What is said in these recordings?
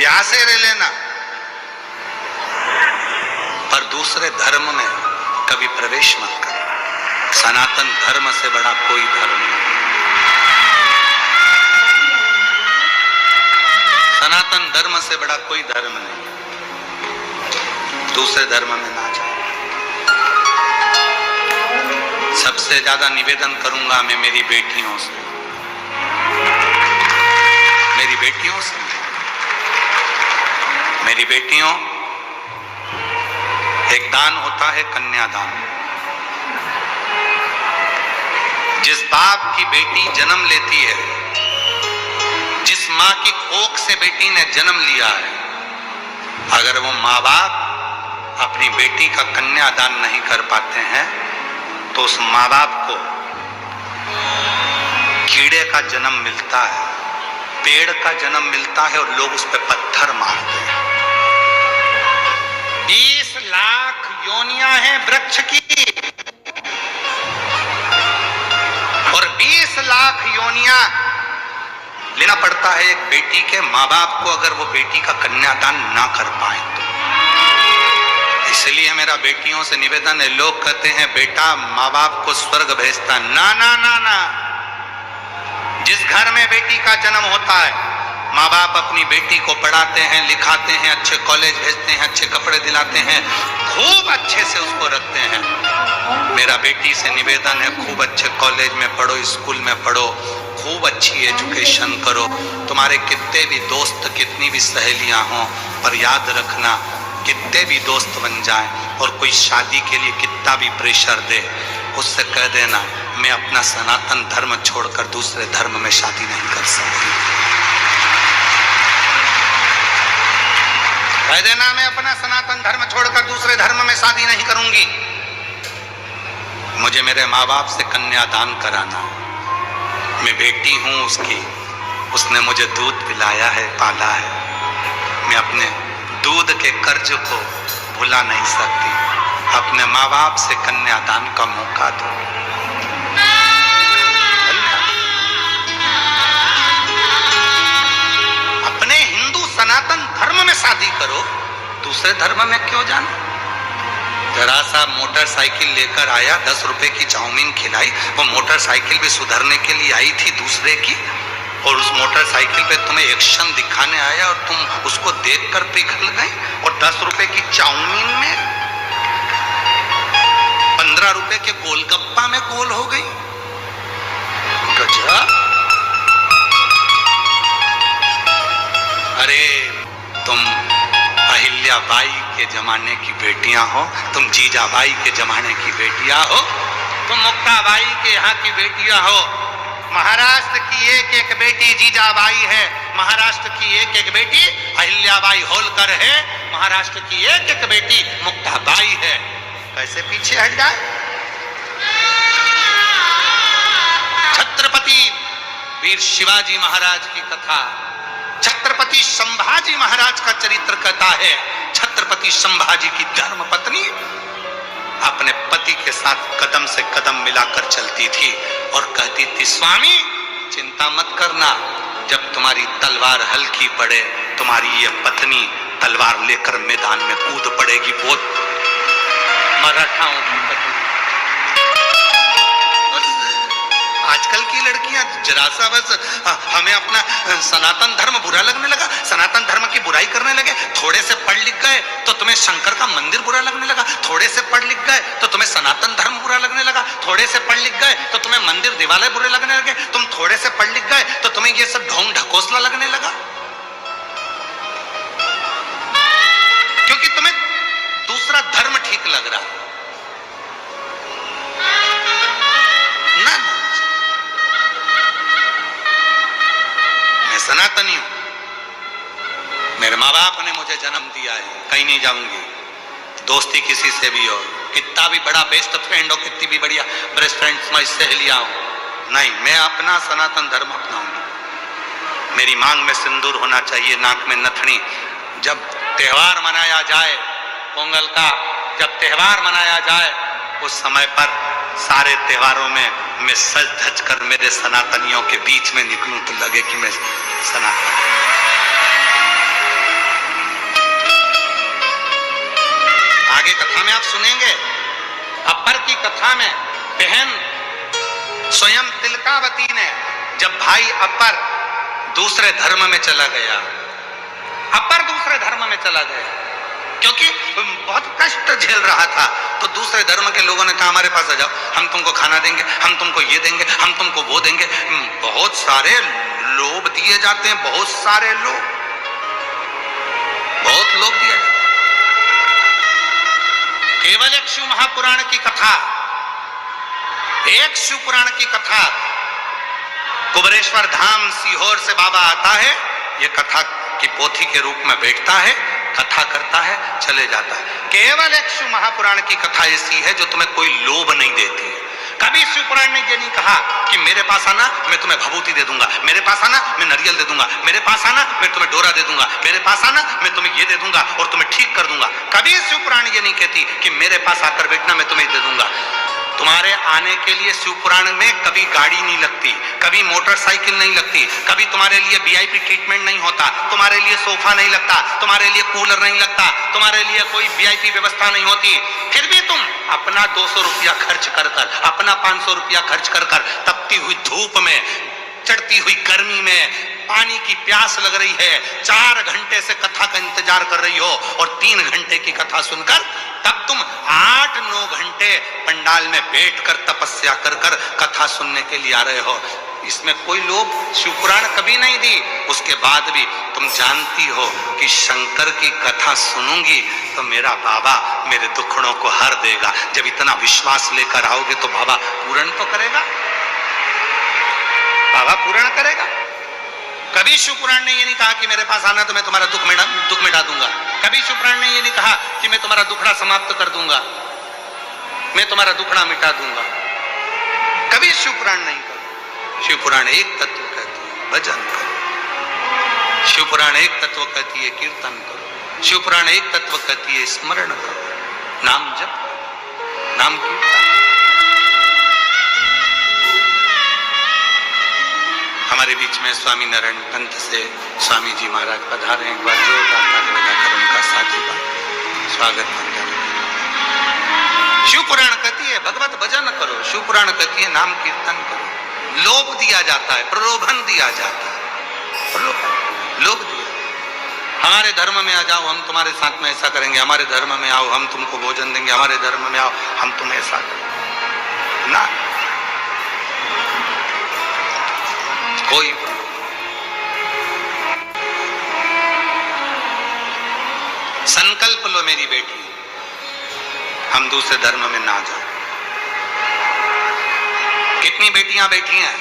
ब्याह से रह लेना, पर दूसरे धर्म में कभी प्रवेश मत कर। सनातन धर्म से बड़ा कोई धर्म नहीं। सनातन धर्म से बड़ा कोई धर्म नहीं। दूसरे धर्म में ना जाओ। सबसे ज्यादा निवेदन करूंगा मैं मेरी बेटियों से, मेरी बेटियों से, मेरी बेटियों, एक दान होता है कन्यादान। जिस बाप की बेटी जन्म लेती है, जिस मां की कोख से बेटी ने जन्म लिया है, अगर वो माँ बाप अपनी बेटी का कन्यादान नहीं कर पाते हैं तो उस माँ बाप को कीड़े का जन्म मिलता है, पेड़ का जन्म मिलता है और लोग उस पर पत्थर मारते हैं। 20 लाख योनियां हैं वृक्ष की, और 20 लाख योनियां लेना पड़ता है एक बेटी के माँ बाप को, अगर वो बेटी का कन्यादान ना कर पाए तो। इसलिए मेरा बेटियों से निवेदन है, लोग कहते हैं बेटा माँ बाप को स्वर्ग भेजता, ना ना ना ना। जिस घर में बेटी का जन्म होता है, माँ बाप अपनी बेटी को पढ़ाते हैं, लिखाते हैं, अच्छे कॉलेज भेजते हैं, अच्छे कपड़े दिलाते हैं, खूब अच्छे से उसको रखते हैं। मेरा बेटी से निवेदन है, खूब अच्छे कॉलेज में पढ़ो, स्कूल में पढ़ो, खूब अच्छी एजुकेशन करो। तुम्हारे कितने भी दोस्त, कितनी भी सहेलियां हों, पर याद रखना, कितने भी दोस्त बन जाएं और कोई शादी के लिए कितना भी प्रेशर दे, उससे कह देना मैं अपना सनातन धर्म छोड़कर दूसरे धर्म में शादी नहीं कर सकती। कह देना मैं अपना सनातन धर्म छोड़कर दूसरे धर्म में शादी नहीं करूंगी। मुझे मेरे माँ बाप से कन्यादान कराना, मैं बेटी हूं उसकी, उसने मुझे दूध पिलाया है, पाला है, मैं अपने दूध के कर्ज को भुला नहीं सकती। अपने माँ बाप से कन्यादान का मौका दो। अपने हिंदू सनातन धर्म में शादी करो, दूसरे धर्म में क्यों जाना। जरा सा मोटरसाइकिल लेकर आया, 10 रुपए की चाउमीन खिलाई, वो मोटरसाइकिल भी सुधरने के लिए आई थी दूसरे की, और उस मोटरसाइकिल पे तुम्हें एक्शन दिखाने आया और तुम उसको देखकर पिघल गई, और 10 रुपए की चाउमीन में 15 रुपए के गोलगप्पा में गोल हो गई। गजब। अरे तुम अहिल्याबाई के जमाने की बेटियां हो, तुम जीजाबाई के जमाने की बेटियां हो, तुम मुक्ताबाई के यहाँ की बेटियां हो। महाराष्ट्र की एक एक बेटी जीजाबाई है, महाराष्ट्र की एक एक बेटी अहिल्याबाई होलकर है, महाराष्ट्र की एक एक बेटी मुक्ताबाई है। कैसे पीछे हट जाए। छत्रपति वीर शिवाजी महाराज की कथा, छत्रपति संभाजी महाराज का चरित्र कहता है, छत्रपति संभाजी की धर्म पत्नी अपने पति के साथ कदम से कदम मिलाकर चलती थी और कहती थी, स्वामी चिंता मत करना, जब तुम्हारी तलवार हल्की पड़े, तुम्हारी ये पत्नी तलवार लेकर मैदान में कूद पड़ेगी। वो मराठाओं की पत्नी। आजकल की लड़कियां जरा सा बस हमें अपना सनातन धर्म बुरा लगने लगा, सनातन धर्म की बुराई करने लगे। थोड़े से पढ़ लिख गए तो तुम्हें शंकर का मंदिर बुरा लगने लगा, थोड़े से पढ़ लिख गए तो तुम्हें सनातन धर्म बुरा लगने लगा, थोड़े से पढ़ लिख गए तो तुम्हें मंदिर दिवालय बुरे लगने लगे, तुम थोड़े से पढ़ लिख गए तो तुम्हें ये सब ढोंग ढकोसला लगने लगा, क्योंकि तुम्हें दूसरा धर्म ठीक लग रहा। ना ना, मैं सनातनी हूं, मेरे माँ बाप ने मुझे जन्म दिया है, कहीं नहीं जाऊंगी। दोस्ती किसी से भी हो, कितना भी बड़ा बेस्ट फ्रेंड हो, कितनी भी बढ़िया बेस्ट फ्रेंड तुम्हारी सहेलियां हो, नहीं, मैं अपना सनातन धर्म अपनाऊंगी। मेरी मांग में सिंदूर होना चाहिए, नाक में नथनी। जब त्योहार मनाया जाए पोंगल का, जब त्योहार मनाया जाए उस समय पर सारे त्योहारों में मैं सज धज कर मेरे सनातनियों के बीच में निकलूं तो लगे कि मैं सनातन। कथा में आप सुनेंगे, अपर की कथा में बहन स्वयं तिलकावती ने, जब भाई अपर दूसरे धर्म में चला गया, अपर दूसरे धर्म में चला गया क्योंकि बहुत कष्ट झेल रहा था, तो दूसरे धर्म के लोगों ने कहा हमारे पास आ जाओ, हम तुमको खाना देंगे, हम तुमको ये देंगे, हम तुमको वो देंगे। बहुत सारे लोभ दिए जाते हैं, बहुत सारे लोग, बहुत लोग दिए जाते हैं। केवल एक शिव महापुराण की कथा, एक शिव पुराण की कथा, कुबरेश्वर धाम सीहोर से बाबा आता है, ये कथा की पोथी के रूप में बैठता है, कथा करता है, चले जाता है। केवल एक शिव महापुराण की कथा ऐसी है जो तुम्हें कोई लोभ नहीं देती। कभी शिव पुराण ने ये नहीं कहा कि मेरे पास आना मैं तुम्हें भभूति दे दूंगा, मेरे पास आना मैं नारियल दे दूंगा, मेरे पास आना मैं तुम्हें डोरा दे दूंगा, मेरे पास आना मैं तुम्हें ये दे दूंगा और तुम्हें ठीक कर दूंगा। कभी शिव पुराण ये नहीं कहती कि मेरे पास आकर बैठना मैं तुम्हें दे दूंगा। तुम्हारे आने के लिए शिव पुराण में कभी गाड़ी नहीं लगती, कभी मोटरसाइकिल नहीं लगती, कभी तुम्हारे लिए वीआईपी ट्रीटमेंट नहीं होता, तुम्हारे लिए सोफा नहीं लगता, तुम्हारे लिए कूलर नहीं लगता, तुम्हारे लिए कोई वीआईपी व्यवस्था नहीं होती। फिर भी तुम अपना 200 रुपया खर्च कर कर, अपना 500 रुपया खर्च कर कर, तपती हुई धूप में, चढ़ती हुई गर्मी में, पानी की प्यास लग रही है, 4 घंटे से कथा का इंतजार कर रही हो और 3 घंटे की कथा सुनकर तब तुम 8-9 घंटे पंडाल में बैठकर तपस्या कर कर कथा सुनने के लिए आ रहे हो। इसमें कोई लोभ शिव पुराण कभी नहीं दी। उसके बाद भी तुम जानती हो कि शंकर की कथा सुनूंगी तो मेरा बाबा मेरे दुखड़ों को हर देगा। जब इतना विश्वास लेकर आओगे तो बाबा पूर्ण तो करेगा, बाबा पूर्ण करेगा। कभी शिव पुराण ने ये नहीं कहा कि मेरे पास आना तो मैं तुम्हारा दुख मिटा दूंगा। कभी शिव पुराण ने ये नहीं कहा कि मैं तुम्हारा दुखड़ा समाप्त कर दूंगा, मैं तुम्हारा दुखड़ा मिटा दूंगा। कभी शिव पुराण नहीं कहा। शिव पुराण एक तत्व कहती है भजन करो, शिव पुराण एक तत्व कहती है कीर्तन करो, शिव पुराण एक तत्व कहती है स्मरण करो, नाम जप, नाम कीर्तन। हमारे बीच में स्वामी नारायण पंथ से स्वामी जी महाराज पधारे। एक बार जोरदार ताली बजाकर उनका सादर स्वागत करें। शिव पुराण कहती है भगवत भजन करो, शिव पुराण कहती है नाम कीर्तन करो। लोभ दिया जाता है, प्रलोभन दिया जाता है, प्रलोभन, लोभ दिया। हमारे धर्म में आ जाओ, हम तुम्हारे साथ में ऐसा करेंगे, हमारे धर्म में आओ, हम तुमको भोजन देंगे, हमारे धर्म में आओ, हम तुम्हें ऐसा करेंगे ना। कोई संकल्प लो मेरी बेटी, हम दूसरे धर्म में ना जाओ। कितनी बेटियां बैठी हैं,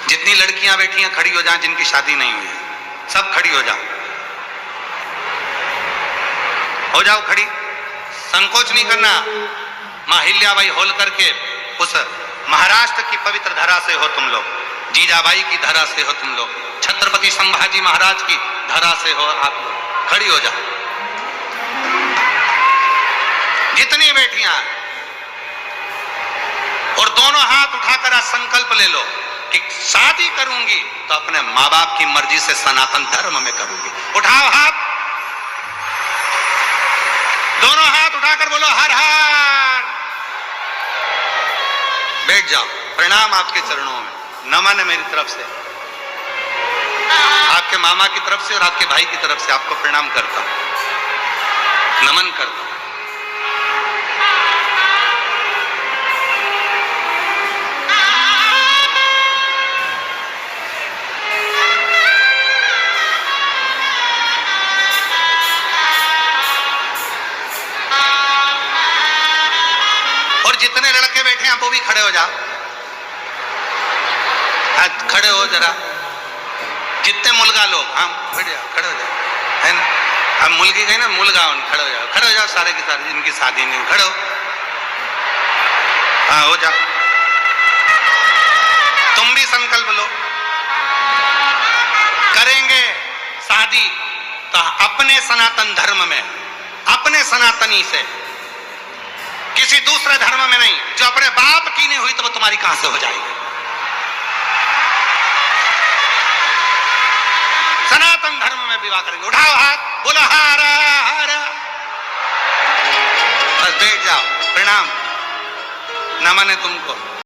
जितनी लड़कियां बैठी हैं खड़ी हो जाएं, जिनकी शादी नहीं हुई है सब खड़ी हो जाओ, हो जाओ खड़ी। संकोच नहीं करना। माहिल्याबाई होलकर के उस महाराष्ट्र की पवित्र धरा से हो तुम लोग, जीजाबाई की धरा से हो तुम लोग, छत्रपति संभाजी महाराज की धरा से हो आप लोग, खड़ी हो जाओ। जितनी बेटियां और दोनों हाथ उठाकर आज संकल्प ले लो कि शादी करूंगी तो अपने माँ बाप की मर्जी से सनातन धर्म में करूंगी। उठाओ हाथ, दोनों हाथ उठाकर बोलो हर हर। बैठ जाओ। प्रणाम आपके चरणों में, नमन है मेरी तरफ से, आपके मामा की तरफ से और आपके भाई की तरफ से आपको प्रणाम करता हूं, नमन करता हूं। और जितने लड़के बैठे हैं वो भी खड़े हो जाओ, खड़े हो जरा। जितने मुलगा लोग, हाँ बैठ जाओ, खड़े हो जाओ, है ना। अब मुलगी गई ना, मुलगा खड़े हो जाओ, खड़े हो जाओ सारे के सारे, जिनकी शादी नहीं, खड़े हो, हाँ हो जाओ। तुम भी संकल्प लो, करेंगे शादी तो अपने सनातन धर्म में, अपने सनातनी से, किसी दूसरे धर्म में नहीं। जो अपने बाप की नहीं हुई तो वो तुम्हारी कहां से हो जाएगी। सनातन धर्म में विवाह करेंगे। उठाओ हाथ, बोलो हर हर। बैठ जाओ, प्रणाम, नमन है तुमको।